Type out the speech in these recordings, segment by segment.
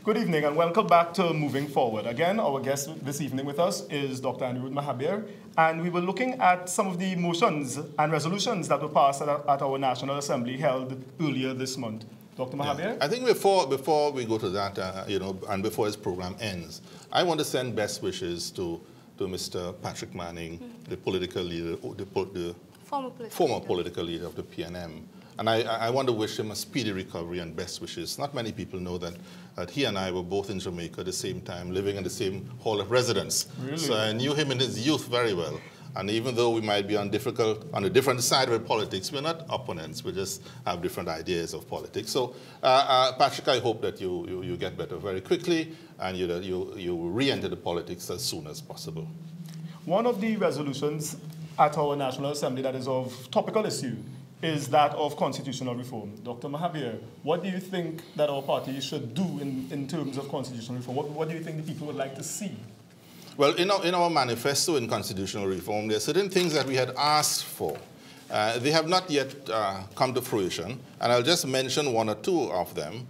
Good evening and welcome back to Moving Forward. Again, our guest this evening with us is Dr. Anirudh Mahabir, and we were looking at some of the motions and resolutions that were passed at our National Assembly held earlier this month. Dr. Mahabir? I think before we go to that, and before his program ends, I want to send best wishes to Mr. Patrick Manning, the political leader, the former political leader of the PNM. And I want to wish him a speedy recovery and best wishes. Not many people know that he and I were both in Jamaica at the same time, living in the same hall of residence. Really? So I knew him in his youth very well. And even though we might be on a different side of politics, we're not opponents. We just have different ideas of politics. So, Patrick, I hope that you get better very quickly and you re-enter the politics as soon as possible. One of the resolutions at our National Assembly that is of topical issue is that of constitutional reform. Dr. Mahabir, what do you think that our party should do in terms of constitutional reform? What do you think the people would like to see? Well, in our manifesto in constitutional reform, there are certain things that we had asked for. They have not yet come to fruition, and I'll just mention one or two of them.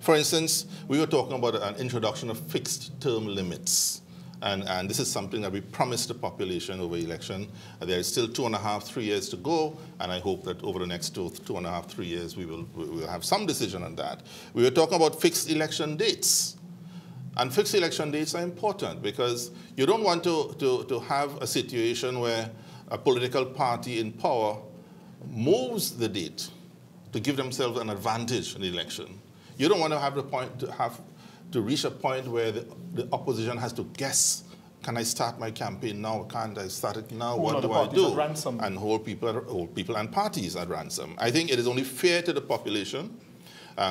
For instance, we were talking about an introduction of fixed term limits. And this is something that we promised the population over election. There is still 2.5, 3 years to go, and I hope that over the next 2.5, 3 years we will have some decision on that. We were talking about fixed election dates. And fixed election dates are important because you don't want to have a situation where a political party in power moves the date to give themselves an advantage in the election. You don't want to have to reach a point where the opposition has to guess, can I start my campaign now? Can't I start it now? What do I do? And hold people and parties at ransom. I think it is only fair to the population.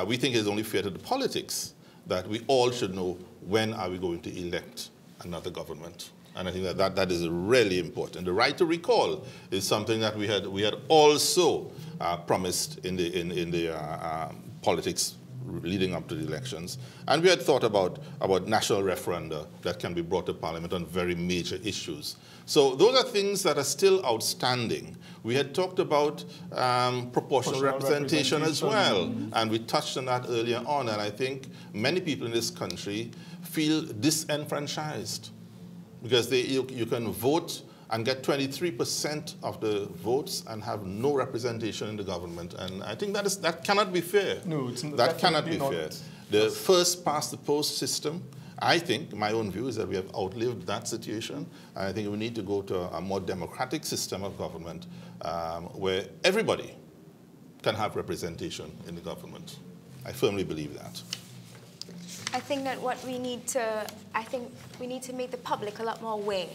We think it is only fair to the politics that we all should know when are we going to elect another government. And I think that is really important. The right to recall is something that we had also promised in the politics leading up to the elections. And we had thought about national referenda that can be brought to Parliament on very major issues. So those are things that are still outstanding. We had talked about proportional representation as well, and we touched on that earlier on, and I think many people in this country feel disenfranchised because you can vote and get 23% of the votes and have no representation in the government. And I think that cannot be fair. No, that cannot be fair. The first past the post system, I think, my own view is that we have outlived that situation. And I think we need to go to a more democratic system of government where everybody can have representation in the government. I firmly believe that. I think that we need to make the public a lot more aware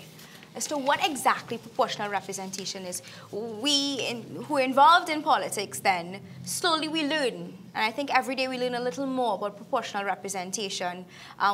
as to what exactly proportional representation is. Who are involved in politics then, slowly we learn. And I think every day we learn a little more about proportional representation,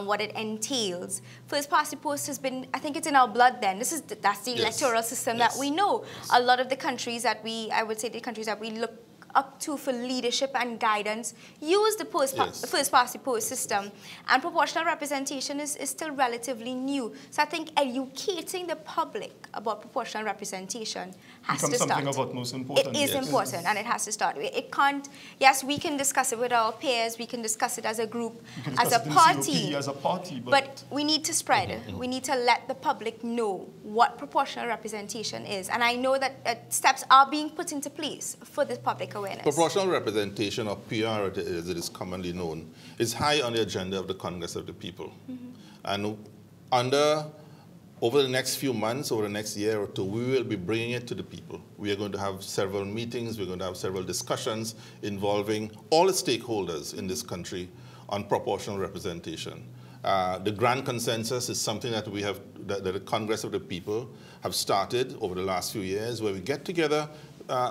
what it entails. First past the post has been, I think it's in our blood then. That's the electoral system that we know. A lot of the countries that I would say the countries that we look up to for leadership and guidance use the first past the post system, and proportional representation is still relatively new. So I think educating the public about proportional representation has to start. Something of utmost importance. It is important, and it has to start. It can't. Yes, we can discuss it with our peers. We can discuss it as a group, as a party. But we need to spread. We need to let the public know what proportional representation is, and I know that steps are being put into place for the public awareness. Proportional representation, or PR as it is commonly known, is high on the agenda of the Congress of the People. And over the next few months, over the next year or two, we will be bringing it to the people. We are going to have several meetings, we're going to have several discussions involving all the stakeholders in this country on proportional representation. The grand consensus is something that that the Congress of the People have started over the last few years, where we get together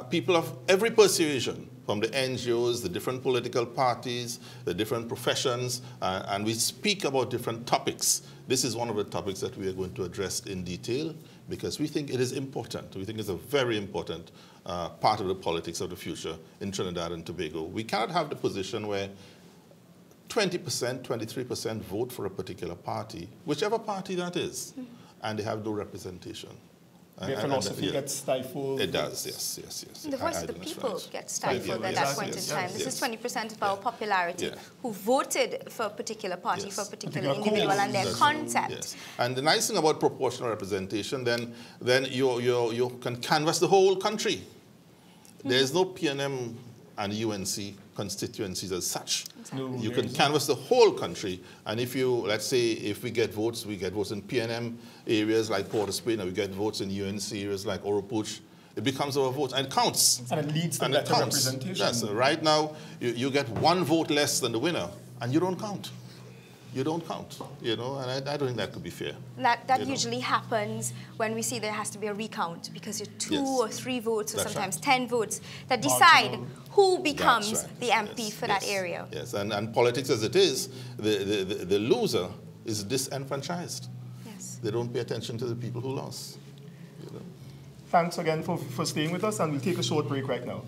people of every persuasion, from the NGOs, the different political parties, the different professions, and we speak about different topics. This is one of the topics that we are going to address in detail because we think it is important. We think it's a very important part of the politics of the future in Trinidad and Tobago. We cannot have the position where 20%, 23% vote for a particular party, whichever party that is, and they have no representation. Their philosophy gets stifled. It does, yes, yes, yes. The voice of the people gets stifled at that point in time. This is 20% of our popularity who voted for a particular party, for a particular individual and their concept. Yes. And the nice thing about proportional representation, then you can canvass the whole country. There's no PNM and UNC constituencies as such. Exactly. You can canvass the whole country, and if you, let's say, if we get votes in PNM areas like Port of Spain, or we get votes in UNC areas like Oropouche, it becomes our votes, and it counts. And it leads to better representation. Yes, right now, you get one vote less than the winner, and you don't count. You don't count, you know, and I don't think that could be fair. That usually happens when we see there has to be a recount, because you're 2 or 3 votes, or sometimes 10 votes, that decide who becomes the MP for that area. Yes, and politics as it is, the loser is disenfranchised. Yes. They don't pay attention to the people who lost. You know? Thanks again for staying with us, and we'll take a short break right now.